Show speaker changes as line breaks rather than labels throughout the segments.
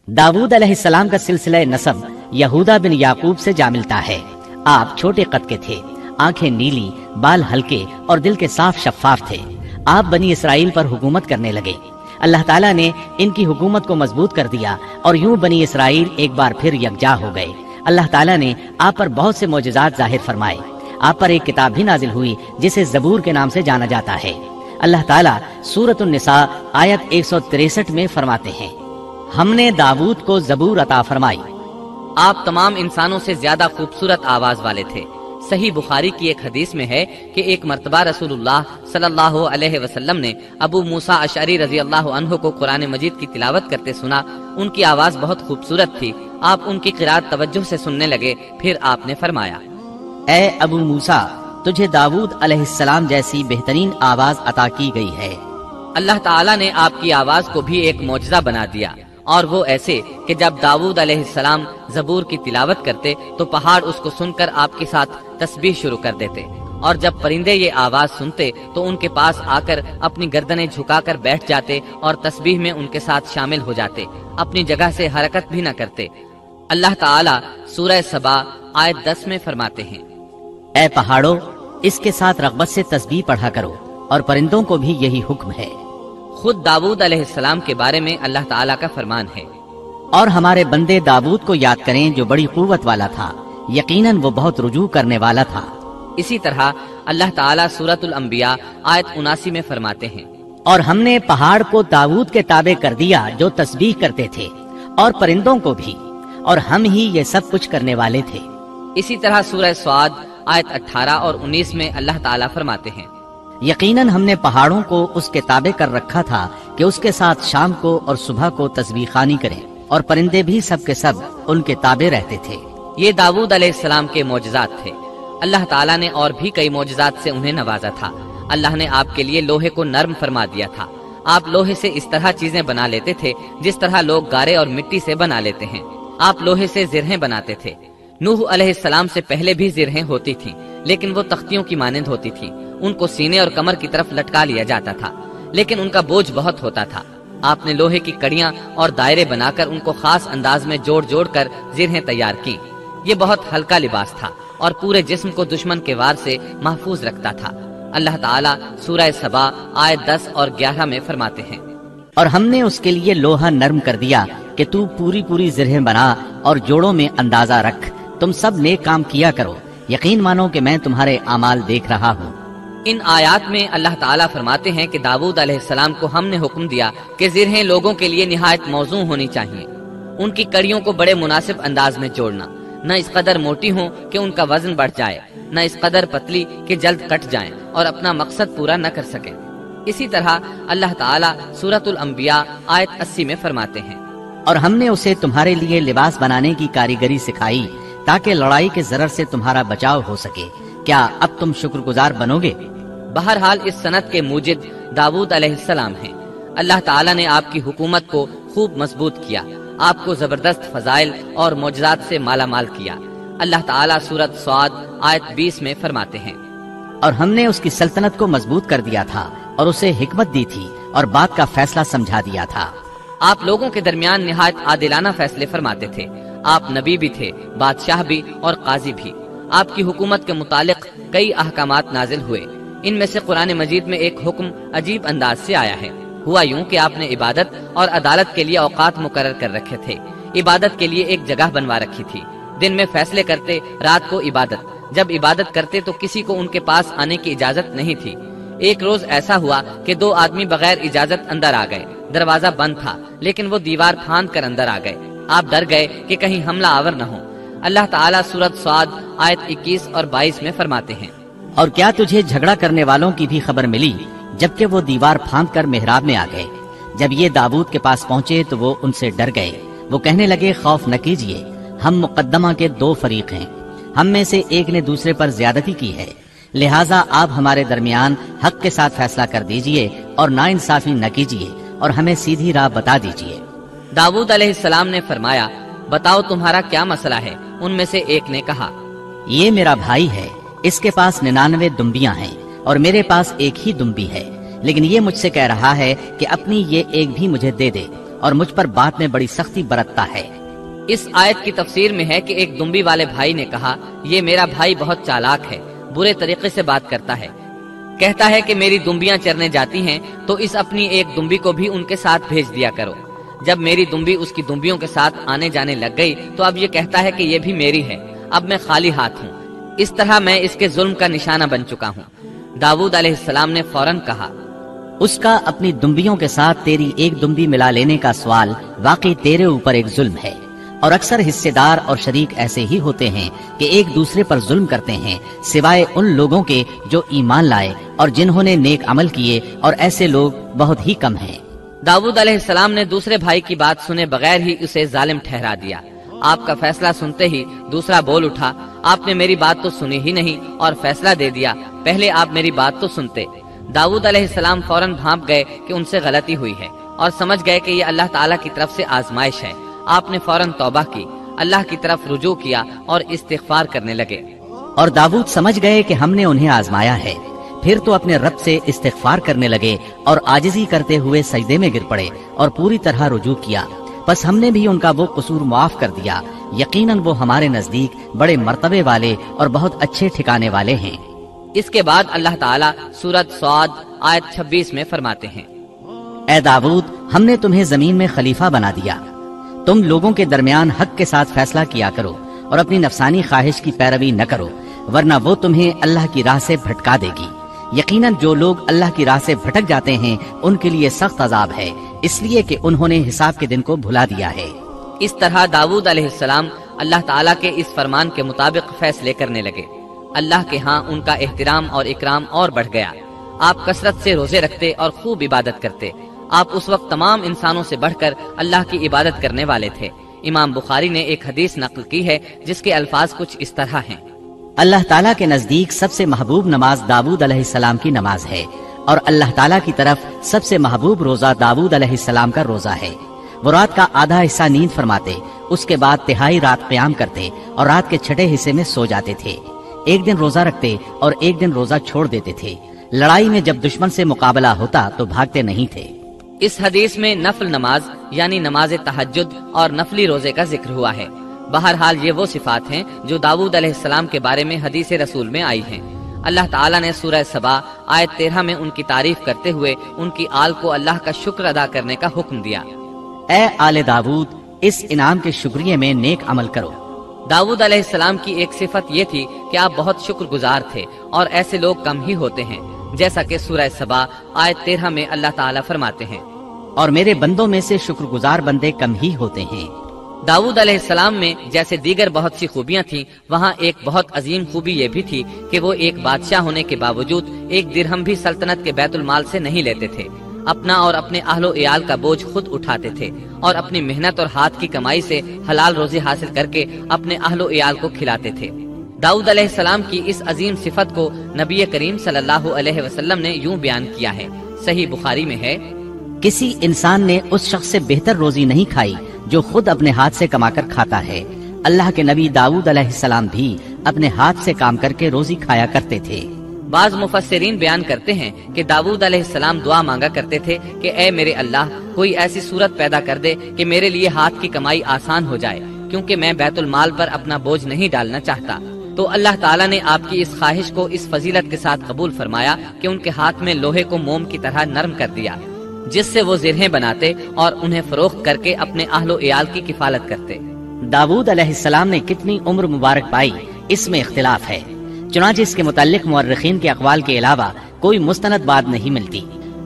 दाऊद अलैहिस्सलाम का सिलसिला नसब यहूदा बिन याकूब से जा मिलता है। आप छोटे कद के थे, आंखें नीली, बाल हल्के और दिल के साफ शफाफ थे। आप बनी इसराइल पर हुकूमत करने लगे। अल्लाह ताला ने इनकी हुकूमत को मजबूत कर दिया और यूं बनी इसराइल एक बार फिर यकजा हो गए। अल्लाह ताला ने आप पर बहुत से मोजज़ात जाहिर फरमाए। आप पर एक किताब भी नाजिल हुई जिसे ज़बूर के नाम से जाना जाता है। अल्लाह ताला सूरत निसा आयत 163 में फरमाते हैं, हमने दाऊद को ज़बूर अता फरमाई।
आप तमाम इंसानों से ज्यादा खूबसूरत आवाज वाले थे। सही बुखारी की एक हदीस में है कि एक मर्तबा रसूलुल्लाह सल्लल्लाहु अलैहि वसल्लम ने अबू मूसा अशअरी रजी अल्लाह अन्हु को कुरान मजीद की तिलावत करते सुना। उनकी आवाज बहुत खूबसूरत थी। आप उनकी क़िराअत तवज्जो से सुनने लगे। फिर आपने फरमाया,
ए अबू मूसा, तुझे दाऊद अलैहिस्सलाम जैसी बेहतरीन आवाज अता की गई है।
अल्लाह ताला ने आपकी आवाज को भी एक मौजज़ा बना दिया, और वो ऐसे कि जब दाऊद अलैहिस्सलाम ज़बूर की तिलावत करते तो पहाड़ उसको सुनकर आपके साथ तस्बीह शुरू कर देते, और जब परिंदे ये आवाज सुनते तो उनके पास आकर अपनी गर्दनें झुकाकर बैठ जाते और तस्बीह में उनके साथ शामिल हो जाते, अपनी जगह से हरकत भी न करते। अल्लाह ताला सूरह सबा आयत 10 में फरमाते हैं,
ए पहाड़ों, इसके साथ रग़बत से तस्बीह पढ़ा करो, और परिंदों को भी यही हुक्म है।
खुद दाऊद अलैहिस्सलाम के बारे में अल्लाह ताला का फरमान है,
और हमारे बंदे दाऊद को याद करें जो बड़ी कुव्वत वाला था, यकीनन वो बहुत रुजू करने वाला था।
इसी तरह अल्लाह ताला सूरतुल अंबिया आयत 79 में फरमाते हैं,
और हमने पहाड़ को दाऊद के ताबे कर दिया जो तस्बीह करते थे, और परिंदों को भी, और हम ही ये सब कुछ करने वाले थे।
इसी तरह सूरह स्वाद आयत 18 और 19 में अल्लाह ताला फरमाते हैं,
यकीनन हमने पहाड़ों को उसके ताबे कर रखा था कि उसके साथ शाम को और सुबह को तस्बीह खानी करें, और परिंदे भी सब के सब उनके ताबे रहते थे।
ये दाऊद अलैहिस्सलाम के मोजज़ात थे। अल्लाह ताला ने और भी कई मोजज़ात से उन्हें नवाजा था। अल्लाह ने आपके लिए लोहे को नर्म फरमा दिया था। आप लोहे से इस तरह चीजें बना लेते थे जिस तरह लोग गारे और मिट्टी से बना लेते हैं। आप लोहे से जिरहें बनाते थे। नूह अलैहिस्सलाम से पहले भी जिरहें होती थीं, लेकिन वो तख्तियों की मानंद होती थीं। उनको सीने और कमर की तरफ लटका लिया जाता था, लेकिन उनका बोझ बहुत होता था। आपने लोहे की कड़ियां और दायरे बनाकर उनको खास अंदाज में जोड़ जोड़ कर जिरहें तैयार की। ये बहुत हल्का लिबास था और पूरे जिस्म को दुश्मन के वार से महफूज रखता था। अल्लाह ताला सूरह सबा आयत 10 और 11 में फरमाते हैं,
और हमने उसके लिए लोहा नर्म कर दिया कि तू पूरी पूरी जिरहें बना और जोड़ों में अंदाजा रख। तुम सब नेक काम किया करो, यकीन मानो कि मैं तुम्हारे आमाल देख रहा हूँ।
इन आयात में अल्लाह ताला फरमाते हैं कि दाऊद अलैहिस्सलाम को हमने हुक्म दिया कि जिरहें लोगों के लिए निहायत मौजू होनी चाहिए। उनकी कड़ियों को बड़े मुनासिब अंदाज में जोड़ना, न इस कदर मोटी हो कि उनका वजन बढ़ जाए, न इस कदर पतली कि जल्द कट जाएं और अपना मकसद पूरा न कर सके। इसी तरह अल्लाह ताला सूरतुल अंबिया आयत 80 में फरमाते हैं,
और हमने उसे तुम्हारे लिए लिबास बनाने की कारीगरी सिखाई ताकि लड़ाई के जरर से तुम्हारा बचाव हो सके। क्या अब तुम शुक्रगुजार बनोगे?
बहरहाल इस सनत के मूजिद दाऊद अलैहिस्सलाम हैं। अल्लाह ताला ने आपकी हुकूमत को खूब मजबूत किया, आपको जबरदस्त फजाइल और मोजज़ात से माला माल किया। अल्लाह ताला सूरत स्वाद आयत 20 में फरमाते हैं,
और हमने उसकी सल्तनत को मजबूत कर दिया था और उसे हिकमत दी थी और बात का फैसला समझा दिया था।
आप लोगों के दरमियान निहायत आदिलाना फैसले फरमाते थे। आप नबी भी थे, बादशाह भी और काजी भी। आपकी हुकूमत के मुतालिक कई अहकामात नाजिल हुए। इनमें से कुरान मजीद में एक हुक्म अजीब अंदाज से आया है। हुआ यूं कि आपने इबादत और अदालत के लिए औकात मुकर्रर कर रखे थे। इबादत के लिए एक जगह बनवा रखी थी। दिन में फैसले करते, रात को इबादत। जब इबादत करते तो किसी को उनके पास आने की इजाजत नहीं थी। एक रोज ऐसा हुआ कि 2 आदमी बगैर इजाजत अंदर आ गए। दरवाजा बंद था, लेकिन वो दीवार फांद कर अंदर आ गए। आप डर गए कि कहीं हमला आवर न हो। अल्लाह ताला सूरत स्वाद आयत 21 और 22 में फरमाते हैं,
और क्या तुझे झगड़ा करने वालों की भी खबर मिली जबकि वो दीवार फांद कर मेहराब में आ गए? जब ये दाऊद के पास पहुंचे तो वो उनसे डर गए। वो कहने लगे, खौफ न कीजिए, हम मुकद्दमा के 2 फरीक हैं। हम में से एक ने दूसरे पर ज्यादती की है, लिहाजा आप हमारे दरमियान हक के साथ फैसला कर दीजिए और नाइंसाफी न कीजिए और हमें सीधी राह बता दीजिए।
दाऊद अलैहिस्सलाम ने फरमाया, बताओ तुम्हारा क्या मसला है? उनमें से एक ने कहा,
ये मेरा भाई है, इसके पास 99 दुम्बियां हैं और मेरे पास एक ही दुम्बी है, लेकिन ये मुझसे कह रहा है कि अपनी ये एक भी मुझे दे दे اور مجھ پر بات میں بڑی سختی برتتا ہے۔
اس آیت کی تفسیر میں ہے کہ ایک دمبی والے بھائی نے کہا، یہ میرا بھائی بہت چالاک ہے، برے طریقے سے بات کرتا ہے، کہتا ہے کہ میری دمبیاں چرنے جاتی ہیں تو اس اپنی ایک دمبی کو بھی ان کے ساتھ بھیج دیا کرو۔ جب میری دمبی اس کی دمبیوں کے ساتھ آنے جانے لگ گئی تو اب یہ کہتا ہے کہ یہ بھی میری ہے، اب میں خالی ہاتھ ہوں۔ اس طرح میں اس کے ظلم کا نشانہ بن چکا ہوں۔ داؤد علیہ السلام نے فوراً کہا،
اس کا اپنی دمبیوں کے ساتھ تیری ایک دمبی ملا لینے کا سوال واقعی تیرے اوپر ایک ظلم ہے، اور اکثر حصے دار اور شریک ایسے ہی ہوتے ہیں کہ ایک دوسرے پر ظلم کرتے ہیں، سوائے ان لوگوں کے جو ایمان لائے اور جنہوں نے نیک عمل کیے، اور ایسے لوگ بہت ہی کم ہیں۔
داؤد علیہ السلام نے دوسرے بھائی کی بات سنے بغیر ہی اسے ظالم ٹھہرا دیا۔ آپ کا فیصلہ سنتے ہی دوسرا بول اٹھا، آپ نے میری بات تو سنی ہی نہیں اور فیصلہ دے دیا، پہلے آپ میری بات تو سنتے۔ داؤد علیہ السلام فوراً بھانپ گئے کہ ان سے غلطی ہوئی ہے، اور سمجھ گئے کہ یہ اللہ تعالیٰ کی طرف سے آزمائش ہے۔ آپ نے فوراً توبہ کی، اللہ کی طرف رجوع کیا اور استغفار کرنے لگے۔
اور داؤد سمجھ گئے کہ ہم نے انہیں آزمایا ہے، پھر تو اپنے رب سے استغفار کرنے لگے اور عاجزی کرتے ہوئے سجدے میں گر پڑے اور پوری طرح رجوع کیا۔ بس ہم نے بھی ان کا وہ قصور معاف کر دیا، یقیناً وہ ہمارے نزدیک بڑے مرتبے والے اور بہت اچھے ٹھکانے والے ہیں۔
اس کے بعد اللہ تعالیٰ سورۃ صاد آیت 26 میں فرماتے ہیں،
اے داؤد، ہم نے تمہیں زمین میں خلیفہ بنا دیا، تم لوگوں کے درمیان حق کے ساتھ فیصلہ کیا کرو اور اپنی نفسانی خواہش کی پیروی نہ کرو، ورنہ وہ تمہیں اللہ کی راہ سے بھٹکا دے گی۔ یقیناً جو لوگ اللہ کی راہ سے بھٹک جاتے ہیں ان کے لیے سخت عذاب ہے، اس لیے کہ انہوں نے حساب کے دن کو بھلا دیا ہے۔
اس طرح داؤد علیہ السلام اللہ تعالیٰ کے اس فرمان کے مطابق فیصلے کرنے لگے۔ اللہ کے ہاں ان کا احترام اور اکرام اور بڑھ گیا۔ آپ کثرت سے روزے رکھتے اور خوب عبادت کرتے۔ آپ اس وقت تمام انسانوں سے بڑھ کر اللہ کی عبادت کرنے والے تھے۔ امام بخاری نے ایک حدیث نقل کی ہے جس کے الفاظ کچھ اس طرح ہیں،
اللہ تعالیٰ کے نزدیک سب سے محبوب نماز داؤد علیہ السلام کی نماز ہے، اور اللہ تعالیٰ کی طرف سب سے محبوب روزہ داؤد علیہ السلام کا روزہ ہے۔ وہ رات کا آدھا حصہ نیند فرماتے، اس کے بعد تہائی رات قیام کرتے اور رات کے چھٹے حصے میں سو جاتے تھے۔ ایک دن روزہ رکھتے اور ایک دن روزہ چھوڑ دیتے تھے۔ لڑائی میں جب دشمن سے مقابلہ ہوتا تو بھاگتے نہیں تھے۔
اس حدیث میں نفل نماز یعنی نماز تہجد اور نفلی روزے کا ذکر ہوا ہے۔ بہرحال یہ وہ صفات ہیں جو داؤد علیہ السلام کے بارے میں حدیث رسول میں آئی ہیں۔ اللہ تعالیٰ نے سورہ سبا آیت 13 میں ان کی تعریف کرتے ہوئے ان کی آل کو اللہ کا شکر ادا کرنے کا حکم دیا۔
اے آل داؤد، اس انعام کے شکریہ میں نیک عمل کرو۔
داؤد علیہ السلام کی ایک صفت یہ تھی کہ آپ بہت شکر گزار تھے، اور ایسے لوگ کم ہی ہوتے ہیں، جیسا کہ سورہ سبا آیت 13 میں اللہ تعالیٰ فرماتے ہیں،
اور میرے بندوں میں سے شکر گزار بندے کم ہی ہوتے ہیں۔
داؤد علیہ السلام میں جیسے دیگر بہت سی خوبیاں تھیں، وہاں ایک بہت عظیم خوبی یہ بھی تھی کہ وہ ایک بادشاہ ہونے کے باوجود ایک درہم بھی سلطنت کے بیت المال سے نہیں لیتے تھے۔ اپنا اور اپنے اہل و عیال کا بوجھ خود اٹھاتے تھے، اور اپنی محنت اور ہاتھ کی کمائی سے حلال روزی حاصل کر کے اپنے اہل و عیال کو کھلاتے تھے۔ داؤد علیہ السلام کی اس عظیم صفت کو نبی کریم صلی اللہ علیہ وسلم نے یوں بیان کیا ہے، صحیح بخاری میں ہے،
کسی انسان نے اس شخص سے بہتر روزی نہیں کھائی جو خود اپنے ہاتھ سے کما کر کھاتا ہے۔ اللہ کے نبی داؤد علیہ السلام بھی اپنے ہاتھ سے کام کر کے روزی کھایا کرتے تھے۔
بعض مفسرین بیان کرتے ہیں کہ داؤد علیہ السلام دعا مانگا کرتے تھے کہ اے میرے اللہ، کوئی ایسی صورت پیدا کر دے کہ میرے لیے ہاتھ کی کمائی آسان ہو جائے، کیونکہ میں بیت المال پر اپنا بوجھ نہیں ڈالنا چاہتا۔ تو اللہ تعالیٰ نے آپ کی اس خواہش کو اس فضیلت کے ساتھ قبول فرمایا کہ ان کے ہاتھ میں لوہے کو موم کی طرح نرم کر دیا، جس سے وہ زرہیں بناتے اور انہیں فروخت کر کے اپنے اہل و عیال کی کفالت کرتے۔
داؤد علیہ السلام نے کتنی عمر مبارک پائی، اس میں اختلاف ہے، چنانچہ اس کے متعلق مورخین کے اقوال کے علاوہ کوئی مستند بات نہیں ملتی۔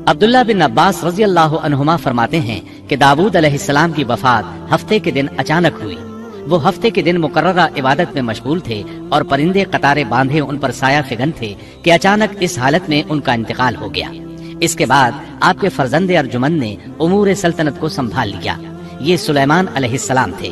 عبداللہ بن عباس رضی اللہ عنہما فرماتے ہیں کہ داؤد علیہ السلام کی وفات ہفتے کے دن اچانک ہوئی۔ وہ ہفتے کے دن مقررہ عبادت میں مشغول تھے اور پرندے قطارے باندھے ان پر سایہ فگن تھے کہ اچانک اس حالت میں ان کا انتقال ہو گیا۔ اس کے بعد آپ کے فرزند ارجمند نے امور سلطنت کو سنبھال لیا۔ یہ سلیمان علیہ السلام تھے۔